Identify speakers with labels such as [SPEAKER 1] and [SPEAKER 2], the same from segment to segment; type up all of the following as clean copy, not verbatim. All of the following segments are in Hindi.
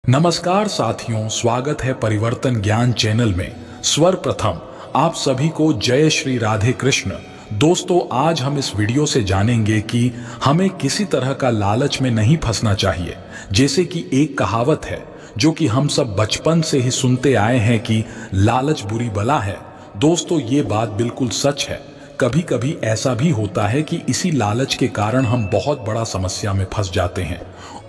[SPEAKER 1] नमस्कार साथियों, स्वागत है परिवर्तन ज्ञान चैनल में। सर्वप्रथम आप सभी को जय श्री राधे कृष्ण। दोस्तों, आज हम इस वीडियो से जानेंगे कि हमें किसी तरह का लालच में नहीं फंसना चाहिए। जैसे कि एक कहावत है जो कि हम सब बचपन से ही सुनते आए हैं कि लालच बुरी बला है। दोस्तों, ये बात बिल्कुल सच है। कभी कभी ऐसा भी होता है कि इसी लालच के कारण हम बहुत बड़ा समस्या में फंस जाते हैं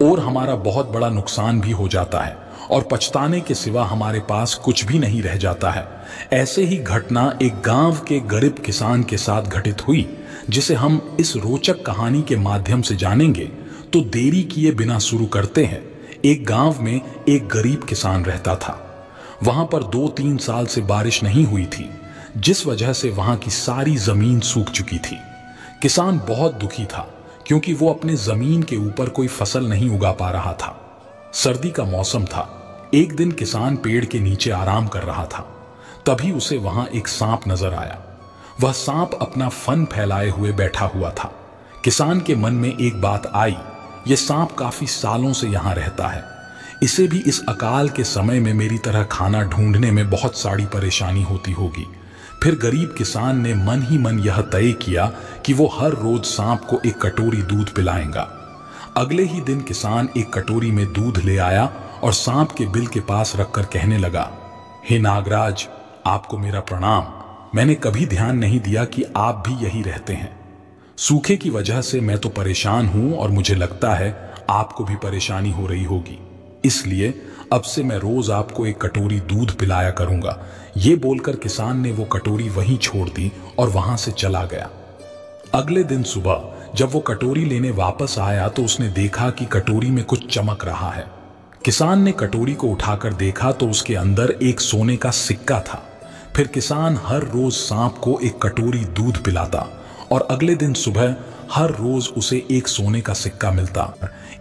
[SPEAKER 1] और हमारा बहुत बड़ा नुकसान भी हो जाता है और पछताने के सिवा हमारे पास कुछ भी नहीं रह जाता है। ऐसे ही घटना एक गांव के गरीब किसान के साथ घटित हुई, जिसे हम इस रोचक कहानी के माध्यम से जानेंगे। तो देरी किए बिना शुरू करते हैं। एक गांव में एक गरीब किसान रहता था। वहां पर 2-3 साल से बारिश नहीं हुई थी, जिस वजह से वहां की सारी जमीन सूख चुकी थी। किसान बहुत दुखी था क्योंकि वो अपने जमीन के ऊपर कोई फसल नहीं उगा पा रहा था। सर्दी का मौसम था। एक दिन किसान पेड़ के नीचे आराम कर रहा था। तभी उसे वहां एक सांप नजर आया। वह सांप अपना फन फैलाए हुए बैठा हुआ था। किसान के मन में एक बात आई, यह सांप काफी सालों से यहां रहता है। इसे भी इस अकाल के समय में मेरी तरह खाना ढूंढने में बहुत सारी परेशानी होती होगी। फिर गरीब किसान ने मन ही मन यह तय किया कि वो हर रोज सांप को एक कटोरी दूध पिलाएगा। अगले ही दिन किसान एक कटोरी में दूध ले आया और सांप के बिल के पास रखकर कहने लगा, हे नागराज, आपको मेरा प्रणाम। मैंने कभी ध्यान नहीं दिया कि आप भी यही रहते हैं। सूखे की वजह से मैं तो परेशान हूं और मुझे लगता है आपको भी परेशानी हो रही होगी। इसलिए अब से मैं रोज आपको एक कटोरी दूध पिलाया करूंगा। ये बोलकर किसान ने वो कटोरी वहीं छोड़ दी और वहां से चला गया। अगले दिन सुबह जब वो कटोरी लेने वापस आया तो उसने देखा कि कटोरी में कुछ चमक रहा है। किसान ने कटोरी को उठाकर देखा तो उसके अंदर एक सोने का सिक्का था। फिर किसान हर रोज सांप को एक कटोरी दूध पिलाता और अगले दिन सुबह हर रोज उसे एक सोने का सिक्का मिलता।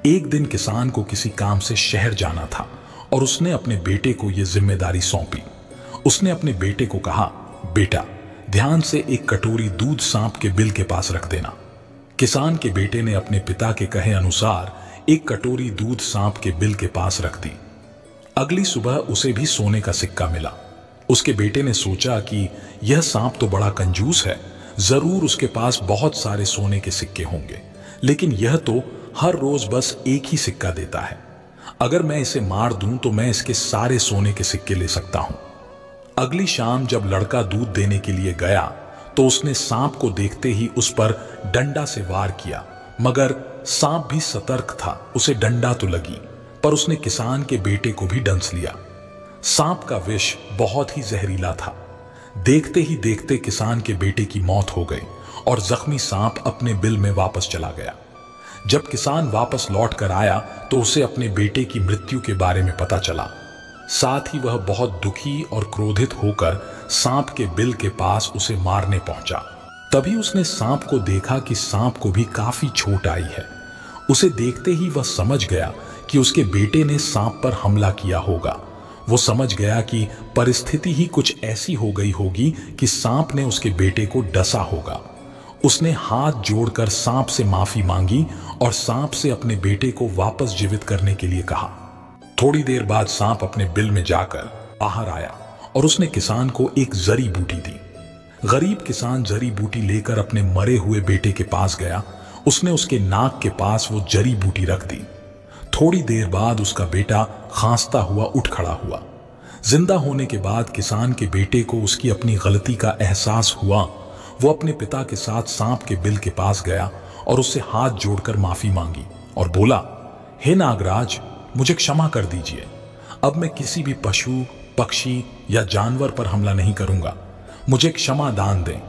[SPEAKER 1] एक दिन किसान को किसी काम से शहर जाना था और उसने अपने बेटे को यह जिम्मेदारी सौंपी। उसने अपने बेटे को कहा, बेटा, ध्यान से एक कटोरी दूध सांप के बिल के पास रख देना। किसान के बेटे ने अपने पिता के कहे अनुसार एक कटोरी दूध सांप के बिल के पास रख दी। अगली सुबह उसे भी सोने का सिक्का मिला। उसके बेटे ने सोचा कि यह सांप तो बड़ा कंजूस है, जरूर उसके पास बहुत सारे सोने के सिक्के होंगे, लेकिन यह तो हर रोज बस एक ही सिक्का देता है। अगर मैं इसे मार दूं तो मैं इसके सारे सोने के सिक्के ले सकता हूं। अगली शाम जब लड़का दूध देने के लिए गया तो उसने सांप को देखते ही उस पर डंडा से वार किया, मगर सांप भी सतर्क था। उसे डंडा तो लगी, पर उसने किसान के बेटे को भी डंस लिया। सांप का विष बहुत ही जहरीला था। देखते ही देखते किसान के बेटे की मौत हो गई और जख्मी सांप अपने बिल में वापस चला गया। जब किसान वापस लौट कर आया तो उसे अपने बेटे की मृत्यु के बारे में पता चला। साथ ही वह बहुत दुखी और क्रोधित होकर सांप के बिल के पास उसे मारने पहुंचा। तभी उसने सांप को देखा कि सांप को भी काफी चोट आई है। उसे देखते ही वह समझ गया कि उसके बेटे ने सांप पर हमला किया होगा। वो समझ गया कि परिस्थिति ही कुछ ऐसी हो गई होगी कि सांप ने उसके बेटे को डसा होगा। उसने हाथ जोड़कर सांप से माफी मांगी और सांप से अपने बेटे को वापस जीवित करने के लिए कहा। थोड़ी देर बाद सांप अपने बिल में जाकर बाहर आया और उसने किसान को एक जड़ी बूटी दी। गरीब किसान जड़ी बूटी लेकर अपने मरे हुए बेटे के पास गया। उसने उसके नाक के पास वो जड़ी बूटी रख दी। थोड़ी देर बाद उसका बेटा खांसता हुआ उठ खड़ा हुआ। जिंदा होने के बाद किसान के बेटे को उसकी अपनी गलती का एहसास हुआ। वो अपने पिता के साथ सांप के बिल के पास गया और उससे हाथ जोड़कर माफी मांगी और बोला, हे नागराज, मुझे क्षमा कर दीजिए। अब मैं किसी भी पशु, पक्षी या जानवर पर हमला नहीं करूंगा। मुझे क्षमा दान दें।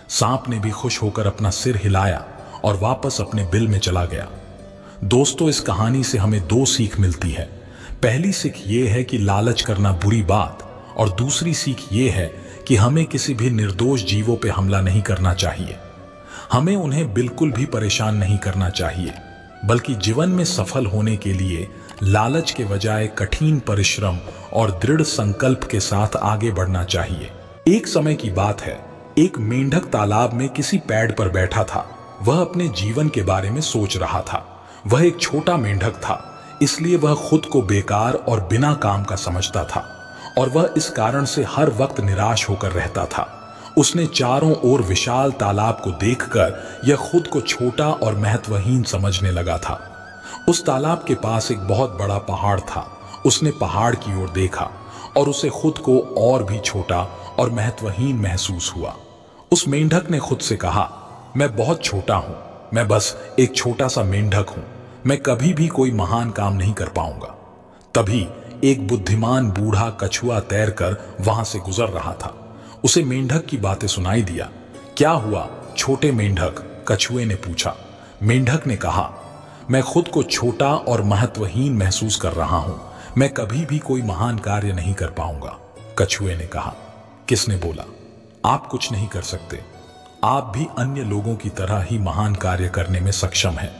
[SPEAKER 1] सांप ने भी खुश होकर अपना सिर हिलाया और वापस अपने बिल में चला गया। दोस्तों, इस कहानी से हमें 2 सीख मिलती है। पहली सीख ये है कि लालच करना बुरी बात, और दूसरी सीख ये है कि हमें किसी भी निर्दोष जीवों पे हमला नहीं करना चाहिए। हमें उन्हें बिल्कुल भी परेशान नहीं करना चाहिए, बल्कि जीवन में सफल होने के लिए लालच के बजाय कठिन परिश्रम और दृढ़ संकल्प के साथ आगे बढ़ना चाहिए। एक समय की बात है, एक मेंढक तालाब में किसी पेड़ पर बैठा था। वह अपने जीवन के बारे में सोच रहा था। वह एक छोटा मेंढक था। इसलिए वह खुद को बेकार और बिना काम का समझता था और वह इस कारण से हर वक्त निराश होकर रहता था। उसने चारों ओर विशाल तालाब को देखकर यह खुद को छोटा और महत्वहीन समझने लगा था। उस तालाब के पास एक बहुत बड़ा पहाड़ था। उसने पहाड़ की ओर देखा और उसे खुद को और भी छोटा और महत्वहीन महसूस हुआ। उस मेंढक ने खुद से कहा, मैं बहुत छोटा हूं, मैं बस एक छोटा सा मेंढक हूं, मैं कभी भी कोई महान काम नहीं कर पाऊंगा। तभी एक बुद्धिमान बूढ़ा कछुआ तैरकर वहां से गुजर रहा था। उसे मेंढक की बातें सुनाई दिया। क्या हुआ छोटे मेंढक? कछुए ने पूछा। मेंढक ने कहा, मैं खुद को छोटा और महत्वहीन महसूस कर रहा हूं, मैं कभी भी कोई महान कार्य नहीं कर पाऊंगा। कछुए ने कहा। किसने बोला? आप कुछ नहीं कर सकते, आप भी अन्य लोगों की तरह ही महान कार्य करने में सक्षम हैं,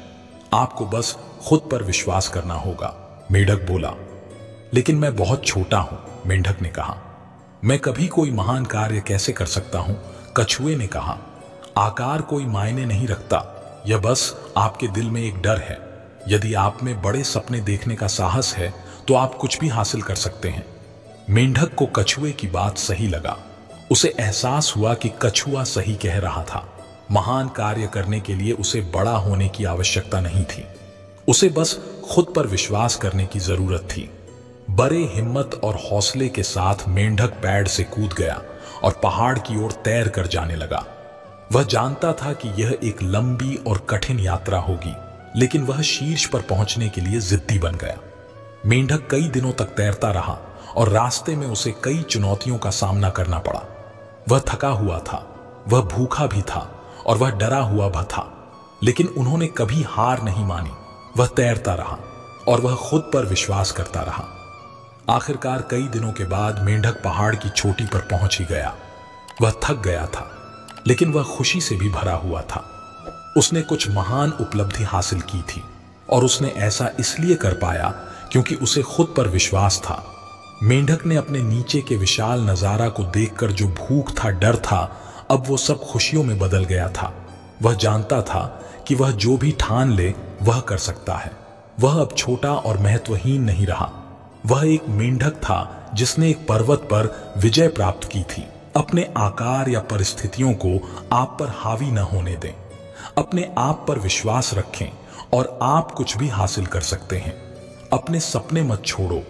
[SPEAKER 1] आपको बस खुद पर विश्वास करना होगा। मेंढक बोला। लेकिन मैं बहुत छोटा हूं, मेंढक ने कहा। मैं कभी कोई महान कार्य कैसे कर सकता हूं? कछुए ने कहा। आकार कोई मायने नहीं रखता, यह बस आपके दिल में एक डर है। यदि आप में बड़े सपने देखने का साहस है तो आप कुछ भी हासिल कर सकते हैं। मेंढक को कछुए की बात सही लगा। उसे एहसास हुआ कि कछुआ सही कह रहा था। महान कार्य करने के लिए उसे बड़ा होने की आवश्यकता नहीं थी, उसे बस खुद पर विश्वास करने की जरूरत थी। बड़े हिम्मत और हौसले के साथ मेंढक पेड़ से कूद गया और पहाड़ की ओर तैर कर जाने लगा। वह जानता था कि यह एक लंबी और कठिन यात्रा होगी, लेकिन वह शीर्ष पर पहुंचने के लिए जिद्दी बन गया। मेंढक कई दिनों तक तैरता रहा और रास्ते में उसे कई चुनौतियों का सामना करना पड़ा। वह थका हुआ था, वह भूखा भी था और वह डरा हुआ भी था, लेकिन उन्होंने कभी हार नहीं मानी। वह तैरता रहा और वह खुद पर विश्वास करता रहा। आखिरकार कई दिनों के बाद मेंढक पहाड़ की चोटी पर पहुंच ही गया। वह थक गया था, लेकिन वह खुशी से भी भरा हुआ था। उसने कुछ महान उपलब्धि हासिल की थी और उसने ऐसा इसलिए कर पाया क्योंकि उसे खुद पर विश्वास था। मेंढक ने अपने नीचे के विशाल नजारा को देखकर जो भूख था, डर था, अब वो सब खुशियों में बदल गया था। वह जानता था कि वह जो भी ठान ले वह कर सकता है। वह अब छोटा और महत्वहीन नहीं रहा। वह एक मेंढक था जिसने एक पर्वत पर विजय प्राप्त की थी। अपने आकार या परिस्थितियों को आप पर हावी न होने दें। अपने आप पर विश्वास रखें और आप कुछ भी हासिल कर सकते हैं। अपने सपने मत छोड़ो,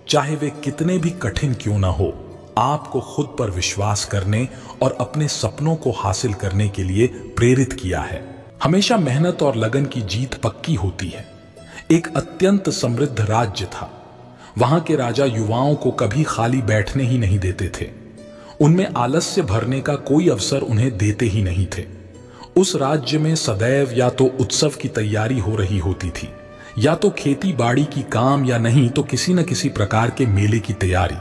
[SPEAKER 1] चाहे वे कितने भी कठिन क्यों ना हो। आपको खुद पर विश्वास करने और अपने सपनों को हासिल करने के लिए प्रेरित किया है। हमेशा मेहनत और लगन की जीत पक्की होती है। एक अत्यंत समृद्ध राज्य था। वहां के राजा युवाओं को कभी खाली बैठने ही नहीं देते थे। उनमें आलस्य भरने का कोई अवसर उन्हें देते ही नहीं थे। उस राज्य में सदैव या तो उत्सव की तैयारी हो रही होती थी, या तो खेती बाड़ी की काम, या नहीं तो किसी न किसी प्रकार के मेले की तैयारी।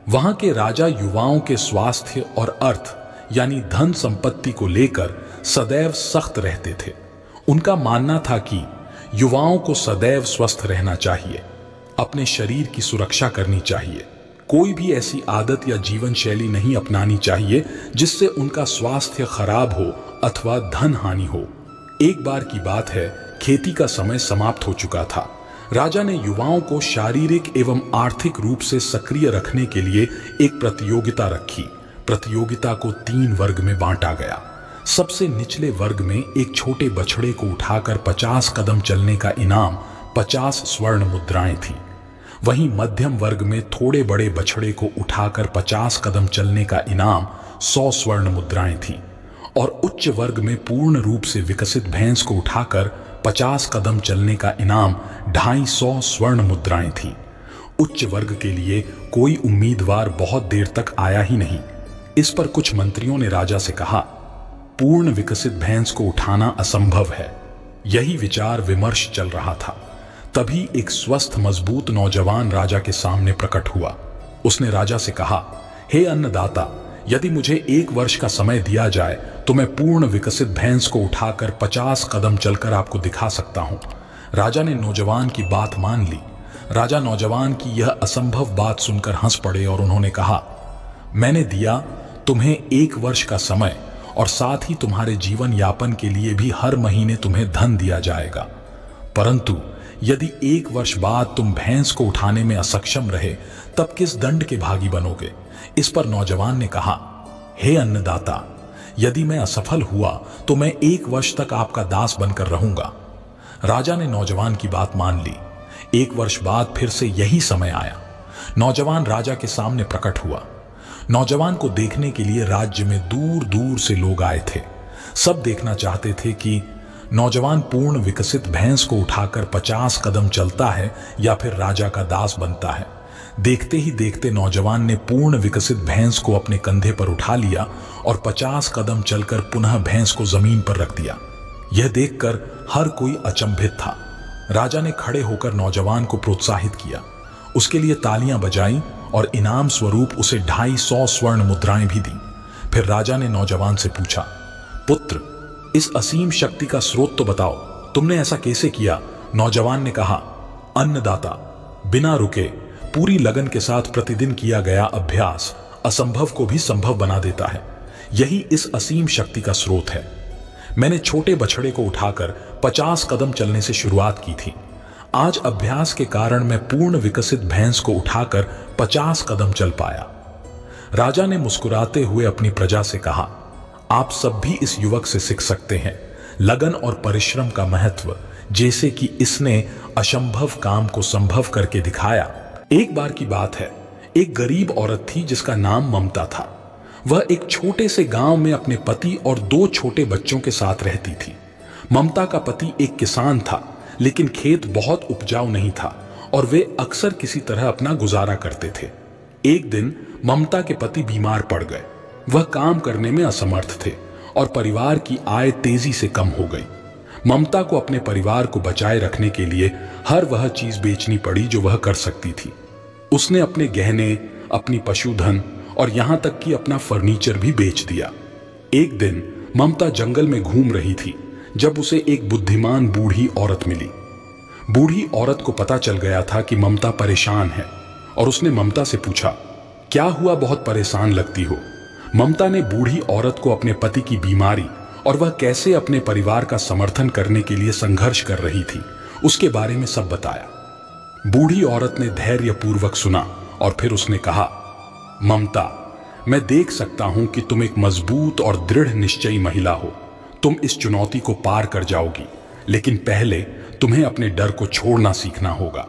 [SPEAKER 1] वहां के राजा युवाओं के स्वास्थ्य और अर्थ यानी धन संपत्ति को लेकर सदैव सख्त रहते थे। उनका मानना था कि युवाओं को सदैव स्वस्थ रहना चाहिए, अपने शरीर की सुरक्षा करनी चाहिए। कोई भी ऐसी आदत या जीवन शैली नहीं अपनानी चाहिए जिससे उनका स्वास्थ्य खराब हो अथवा धन हानि हो। एक बार की बात है, खेती का समय समाप्त हो चुका था। राजा ने युवाओं को शारीरिक एवं आर्थिक रूप से सक्रिय रखने के लिए एक प्रतियोगिता रखी। प्रतियोगिता को 3 वर्ग में बांटा गया। सबसे निचले वर्ग में एक छोटे बछड़े को उठाकर 50 कदम चलने का इनाम 50 स्वर्ण मुद्राएं थी। वहीं मध्यम वर्ग में थोड़े बड़े बछड़े को उठाकर 50 कदम चलने का इनाम 100 स्वर्ण मुद्राएं थी और उच्च वर्ग में पूर्ण रूप से विकसित भैंस को उठाकर 50 कदम चलने का इनाम 250 स्वर्ण मुद्राएं थी। उच्च वर्ग के लिए कोई उम्मीदवार बहुत देर तक आया ही नहीं। इस पर कुछ मंत्रियों ने राजा से कहा, पूर्ण विकसित भैंस को उठाना असंभव है। यही विचार विमर्श चल रहा था। तभी एक स्वस्थ मजबूत नौजवान राजा के सामने प्रकट हुआ। उसने राजा से कहा, हे अन्नदाता, यदि मुझे 1 वर्ष का समय दिया जाए तो मैं पूर्ण विकसित भैंस को उठाकर 50 कदम चलकर आपको दिखा सकता हूं। राजा ने नौजवान की बात मान ली। राजा नौजवान की यह असंभव बात सुनकर हंस पड़े और उन्होंने कहा, मैंने दिया तुम्हें 1 वर्ष का समय और साथ ही तुम्हारे जीवन यापन के लिए भी हर महीने तुम्हें धन दिया जाएगा, परंतु यदि 1 वर्ष बाद तुम भैंस को उठाने में असक्षम रहे तब किस दंड के भागी बनोगे? इस पर नौजवान ने कहा, हे अन्नदाता, यदि मैं असफल हुआ तो मैं 1 वर्ष तक आपका दास बनकर रहूंगा। राजा ने नौजवान की बात मान ली। 1 वर्ष बाद फिर से यही समय आया। नौजवान राजा के सामने प्रकट हुआ। नौजवान को देखने के लिए राज्य में दूर दूर से लोग आए थे। सब देखना चाहते थे कि नौजवान पूर्ण विकसित भैंस को उठाकर 50 कदम चलता है या फिर राजा का दास बनता है। देखते ही देखते नौजवान ने पूर्ण विकसित भैंस को अपने कंधे पर उठा लिया और 50 कदम चलकर पुनः भैंस को जमीन पर रख दिया। यह देखकर हर कोई अचंभित था। राजा ने खड़े होकर नौजवान को प्रोत्साहित किया, उसके लिए तालियां बजाई और इनाम स्वरूप उसे 250 स्वर्ण मुद्राएं भी दी। फिर राजा ने नौजवान से पूछा, पुत्र, इस असीम शक्ति का स्रोत तो बताओ, तुमने ऐसा कैसे किया? नौजवान ने कहा, अन्नदाता, बिना रुके पूरी लगन के साथ प्रतिदिन किया गया अभ्यास असंभव को भी संभव बना देता है। यही इस असीम शक्ति का स्रोत है। मैंने छोटे बछड़े को उठाकर 50 कदम चलने से शुरुआत की थी। आज अभ्यास के कारण मैं पूर्ण विकसित भैंस को उठाकर 50 कदम चल पाया। राजा ने मुस्कुराते हुए अपनी प्रजा से कहा, आप सब भी इस युवक से सीख सकते हैं लगन और परिश्रम का महत्व, जैसे कि इसने असंभव काम को संभव करके दिखाया। एक बार की बात है, एक गरीब औरत थी जिसका नाम ममता था। वह एक छोटे से गांव में अपने पति और 2 छोटे बच्चों के साथ रहती थी। ममता का पति एक किसान था, लेकिन खेत बहुत उपजाऊ नहीं था और वे अक्सर किसी तरह अपना गुजारा करते थे। एक दिन ममता के पति बीमार पड़ गए। वह काम करने में असमर्थ थे और परिवार की आय तेजी से कम हो गई। ममता को अपने परिवार को बचाए रखने के लिए हर वह चीज बेचनी पड़ी जो वह कर सकती थी। उसने अपने गहने, अपनी पशुधन और यहां तक कि अपना फर्नीचर भी बेच दिया। एक दिन ममता जंगल में घूम रही थी जब उसे एक बुद्धिमान बूढ़ी औरत मिली। बूढ़ी औरत को पता चल गया था कि ममता परेशान है और उसने ममता से पूछा, क्या हुआ, बहुत परेशान लगती हो? ममता ने बूढ़ी औरत को अपने पति की बीमारी और वह कैसे अपने परिवार का समर्थन करने के लिए संघर्ष कर रही थी उसके बारे में सब बताया। बूढ़ी औरत ने धैर्यपूर्वक सुना और फिर उसने कहा, ममता, मैं देख सकता हूं कि तुम एक मजबूत और दृढ़ निश्चयी महिला हो। तुम इस चुनौती को पार कर जाओगी, लेकिन पहले तुम्हें अपने डर को छोड़ना सीखना होगा।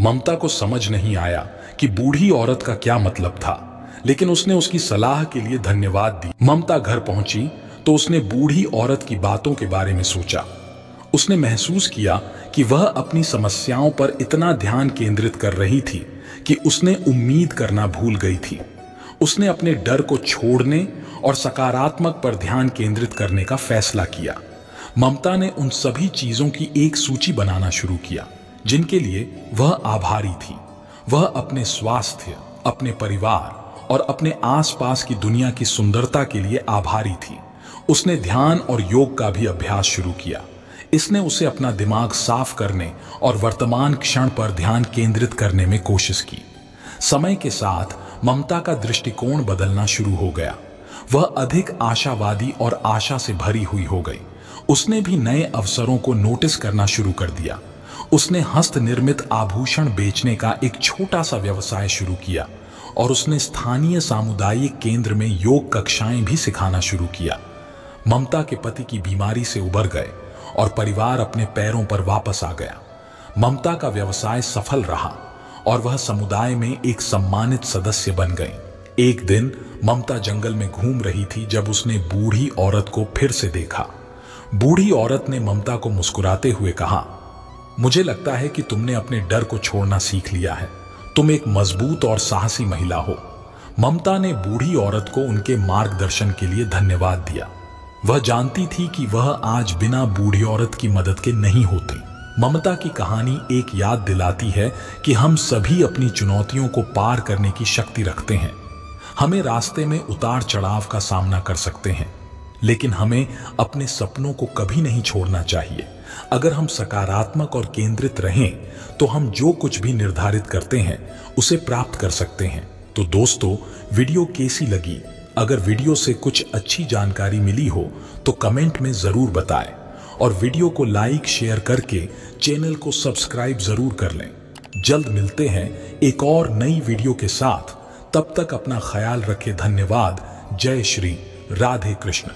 [SPEAKER 1] ममता को समझ नहीं आया कि बूढ़ी औरत का क्या मतलब था, लेकिन उसने उसकी सलाह के लिए धन्यवाद दी। ममता घर पहुंची तो उसने बूढ़ी औरत की बातों के बारे में सोचा। उसने महसूस किया कि वह अपनी समस्याओं पर इतना ध्यान केंद्रित कर रही थी कि उसने उम्मीद करना भूल गई थी। उसने अपने डर को छोड़ने और सकारात्मक पर ध्यान केंद्रित करने का फैसला किया। ममता ने उन सभी चीजों की एक सूची बनाना शुरू किया जिनके लिए वह आभारी थी। वह अपने स्वास्थ्य, अपने परिवार और अपने आसपास की दुनिया की सुंदरता के लिए आभारी थी। उसने ध्यान और योग का भी अभ्यास शुरू किया। इसने उसे अपना दिमाग साफ करने और वर्तमान क्षण पर ध्यान केंद्रित करने में कोशिश की। समय के साथ ममता का दृष्टिकोण बदलना शुरू हो गया। वह अधिक आशावादी और आशा से भरी हुई हो गई। उसने भी नए अवसरों को नोटिस करना शुरू कर दिया। उसने हस्त निर्मित आभूषण बेचने का एक छोटा सा व्यवसाय शुरू किया और उसने स्थानीय सामुदायिक केंद्र में योग कक्षाएं भी सिखाना शुरू किया। ममता के पति की बीमारी से उबर गए और परिवार अपने पैरों पर वापस आ गया। ममता का व्यवसाय सफल रहा और वह समुदाय में एक सम्मानित सदस्य बन गई। एक दिन ममता जंगल में घूम रही थी जब उसने बूढ़ी औरत को फिर से देखा। बूढ़ी औरत ने ममता को मुस्कुराते हुए कहा, मुझे लगता है कि तुमने अपने डर को छोड़ना सीख लिया है। तुम एक मजबूत और साहसी महिला हो। ममता ने बूढ़ी औरत को उनके मार्गदर्शन के लिए धन्यवाद दिया। वह जानती थी कि वह आज बिना बूढ़ी औरत की मदद के नहीं होती। ममता की कहानी एक याद दिलाती है कि हम सभी अपनी चुनौतियों को पार करने की शक्ति रखते हैं। हमें रास्ते में उतार चढ़ाव का सामना कर सकते हैं, लेकिन हमें अपने सपनों को कभी नहीं छोड़ना चाहिए। अगर हम सकारात्मक और केंद्रित रहें तो हम जो कुछ भी निर्धारित करते हैं उसे प्राप्त कर सकते हैं। तो दोस्तों, वीडियो कैसी लगी? अगर वीडियो से कुछ अच्छी जानकारी मिली हो तो कमेंट में जरूर बताएं और वीडियो को लाइक शेयर करके चैनल को सब्सक्राइब जरूर कर लें। जल्द मिलते हैं एक और नई वीडियो के साथ। तब तक अपना ख्याल रखें। धन्यवाद। जय श्री राधे कृष्ण।